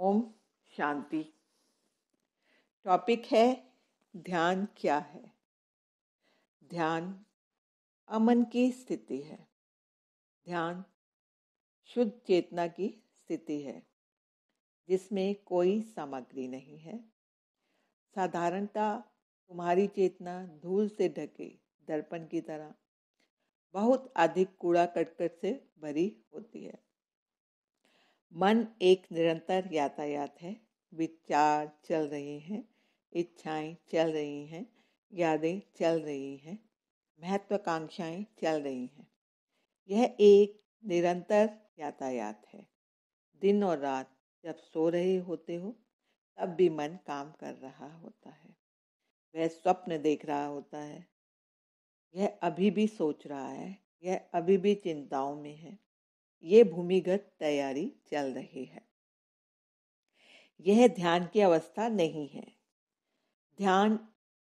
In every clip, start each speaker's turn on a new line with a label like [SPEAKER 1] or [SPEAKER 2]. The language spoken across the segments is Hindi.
[SPEAKER 1] ओम शांति। टॉपिक है ध्यान क्या है। ध्यान अमन की स्थिति है। ध्यान शुद्ध चेतना की स्थिति है जिसमें कोई सामग्री नहीं है। साधारणतः तुम्हारी चेतना धूल से ढके दर्पण की तरह बहुत अधिक कूड़ा करकट से भरी होती है। मन एक निरंतर यातायात है। विचार चल रहे हैं, इच्छाएं चल रही हैं, यादें चल रही हैं, महत्वाकांक्षाएं चल रही हैं। यह एक निरंतर यातायात है। दिन और रात जब सो रहे होते हो तब भी मन काम कर रहा होता है। वह स्वप्न देख रहा होता है। यह अभी भी सोच रहा है। यह अभी भी चिंताओं में है। ये भूमिगत तैयारी चल रही है। यह ध्यान की अवस्था नहीं है। ध्यान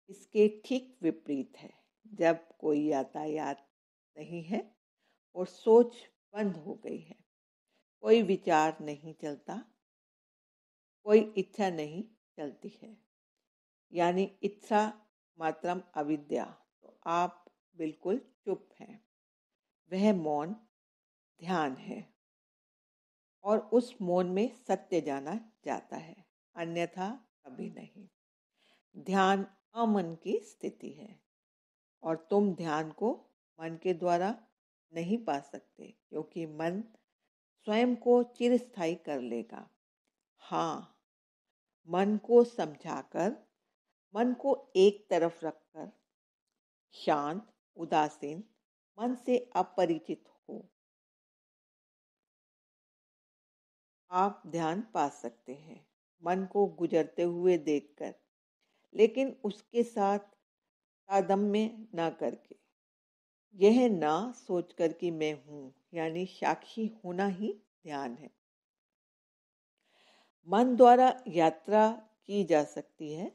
[SPEAKER 1] इसके ठीक विपरीत है। जब कोई यातायात नहीं है और सोच बंद हो गई है, कोई विचार नहीं चलता, कोई इच्छा नहीं चलती है, यानी इच्छा मात्रम अविद्या, तो आप बिल्कुल चुप हैं। वह मौन ध्यान है और उस मौन में सत्य जाना जाता है, अन्यथा कभी नहीं। ध्यान अमन की स्थिति है और तुम ध्यान को मन के द्वारा नहीं पा सकते, क्योंकि मन स्वयं को चिरस्थायी कर लेगा। हाँ, मन को समझाकर, मन को एक तरफ रखकर, शांत उदासीन मन से अपरिचित हो आप ध्यान पा सकते हैं। मन को गुजरते हुए देखकर, लेकिन उसके साथ तादात्म्य न करके। यह ना सोचकर कि मैं हूँ, यानी साक्षी होना ही ध्यान है। मन द्वारा यात्रा की जा सकती है।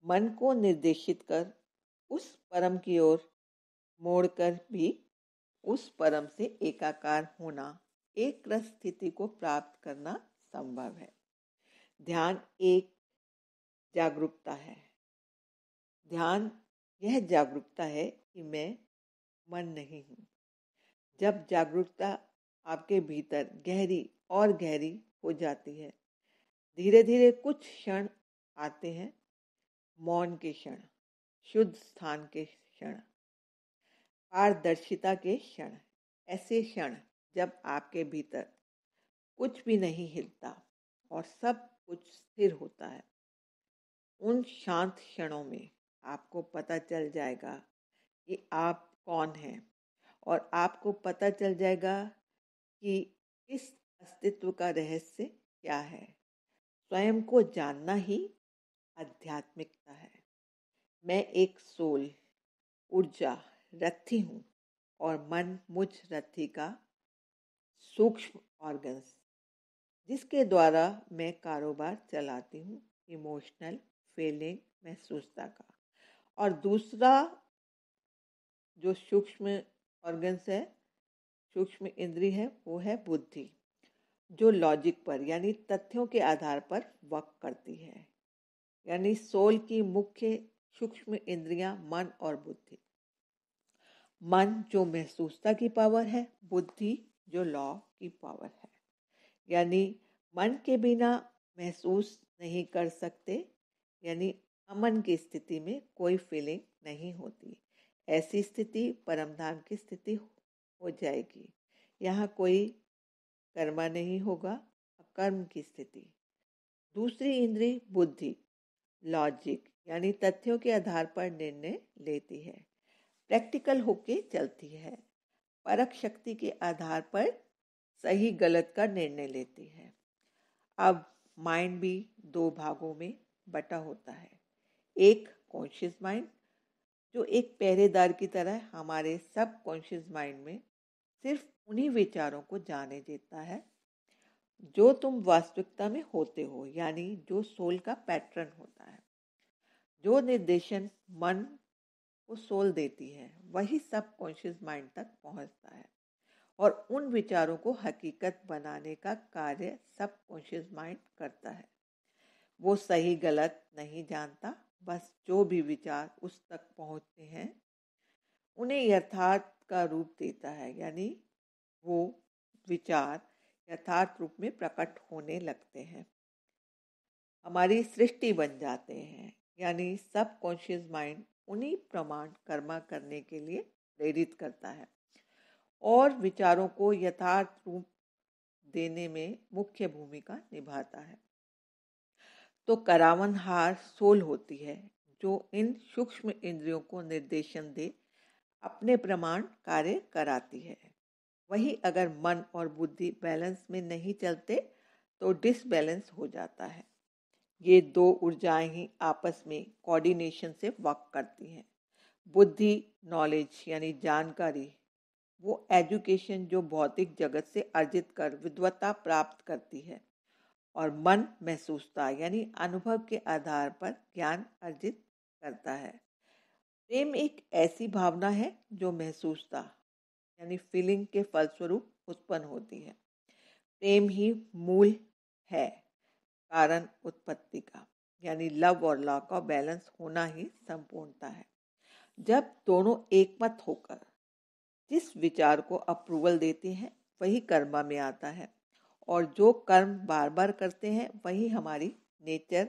[SPEAKER 1] मन को निर्देशित कर उस परम की ओर मोड़कर भी उस परम से एकाकार होना, एक रस स्थिति को प्राप्त करना संभव है। ध्यान एक जागरूकता है। ध्यान यह जागरूकता है कि मैं मन नहीं हूँ। जब जागरूकता आपके भीतर गहरी और गहरी हो जाती है, धीरे धीरे कुछ क्षण आते हैं, मौन के क्षण, शुद्ध स्थान के क्षण, पारदर्शिता के क्षण। ऐसे क्षण जब आपके भीतर कुछ भी नहीं हिलता और सब कुछ स्थिर होता है। उन शांत क्षणों में आपको पता चल जाएगा कि आप कौन हैं, और आपको पता चल जाएगा कि इस अस्तित्व का रहस्य क्या है। स्वयं को जानना ही आध्यात्मिकता है। मैं एक सोल, ऊर्जा, रथी हूँ और मन मुझ रथी का सूक्ष्म ऑर्गन्स, जिसके द्वारा मैं कारोबार चलाती हूँ, इमोशनल फीलिंग महसूसता का। और दूसरा जो सूक्ष्म ऑर्गन्स है, सूक्ष्म इंद्री है, वो है बुद्धि, जो लॉजिक पर यानी तथ्यों के आधार पर वर्क करती है। यानी सोल की मुख्य सूक्ष्म इंद्रियां मन और बुद्धि। मन जो महसूसता की पावर है, बुद्धि जो लॉ की पावर है। यानी मन के बिना महसूस नहीं कर सकते, यानी अमन की स्थिति में कोई फीलिंग नहीं होती। ऐसी स्थिति परमधाम की स्थिति हो जाएगी। यहाँ कोई कर्मा नहीं होगा, कर्म की स्थिति। दूसरी इंद्री बुद्धि, लॉजिक, यानी तथ्यों के आधार पर निर्णय लेती है, प्रैक्टिकल होके चलती है, परख शक्ति के आधार पर सही गलत का निर्णय लेती है। अब माइंड भी दो भागों में बटा होता है। एक कॉन्शियस माइंड, जो एक पहरेदार की तरह हमारे सब कॉन्शियस माइंड में सिर्फ उन्हीं विचारों को जाने देता है जो तुम वास्तविकता में होते हो, यानी जो सोल का पैटर्न होता है। जो निर्देशन मन को सोल देती है, वही सब कॉन्शियस माइंड तक पहुंचता है और उन विचारों को हकीकत बनाने का कार्य सबकॉन्शियस माइंड करता है। वो सही गलत नहीं जानता, बस जो भी विचार उस तक पहुंचते हैं उन्हें यथार्थ का रूप देता है, यानी वो विचार यथार्थ रूप में प्रकट होने लगते हैं, हमारी सृष्टि बन जाते हैं। यानी सबकॉन्शियस माइंड उन्हीं प्रमाण कर्मा करने के लिए प्रेरित करता है और विचारों को यथार्थ रूप देने में मुख्य भूमिका निभाता है। तो करावनहार सोल होती है जो इन सूक्ष्म इंद्रियों को निर्देशन दे अपने प्रमाण कार्य कराती है। वही अगर मन और बुद्धि बैलेंस में नहीं चलते तो डिसबैलेंस हो जाता है। ये दो ऊर्जाएं ही आपस में कोऑर्डिनेशन से वर्क करती हैं। बुद्धि नॉलेज यानी जानकारी, वो एजुकेशन जो भौतिक जगत से अर्जित कर विद्वता प्राप्त करती है, और मन महसूसता यानी अनुभव के आधार पर ज्ञान अर्जित करता है। प्रेम एक ऐसी भावना है जो महसूसता यानी फीलिंग के फलस्वरूप उत्पन्न होती है। प्रेम ही मूल है कारण उत्पत्ति का, यानी लव और लॉ का बैलेंस होना ही संपूर्णता है। जब दोनों एकमत होकर जिस विचार को अप्रूवल देते हैं वही कर्मा में आता है, और जो कर्म बार बार करते हैं वही हमारी नेचर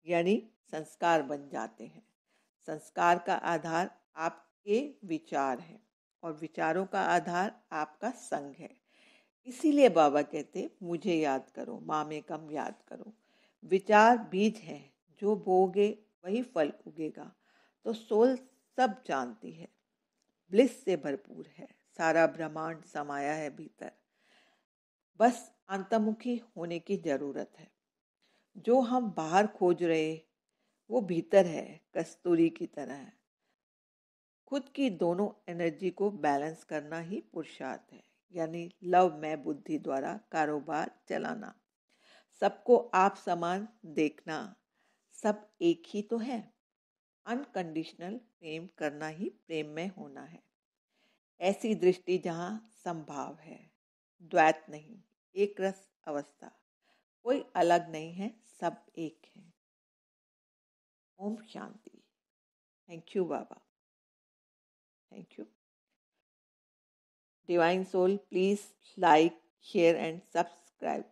[SPEAKER 1] यानी संस्कार बन जाते हैं। संस्कार का आधार आपके विचार है और विचारों का आधार आपका संग है। इसीलिए बाबा कहते मुझे याद करो, मामे कम याद करो। विचार बीज हैं, जो बोगे वही फल उगेगा। तो सोल सब जानती है, ब्लिस से भरपूर है, सारा ब्रह्मांड समाया है भीतर। बस अंतर्मुखी होने की जरूरत है। जो हम बाहर खोज रहे वो भीतर है, कस्तूरी की तरह है। खुद की दोनों एनर्जी को बैलेंस करना ही पुरुषार्थ है, यानी लव में बुद्धि द्वारा कारोबार चलाना, सबको आप समान देखना, सब एक ही तो है। अनकंडीशनल प्रेम करना ही प्रेम में होना है। ऐसी दृष्टि जहाँ संभाव है, द्वैत नहीं, एक रस अवस्था, कोई अलग नहीं है, सब एक है। ओम शांति। Thank you Baba, thank you. Divine soul, please like, share and subscribe.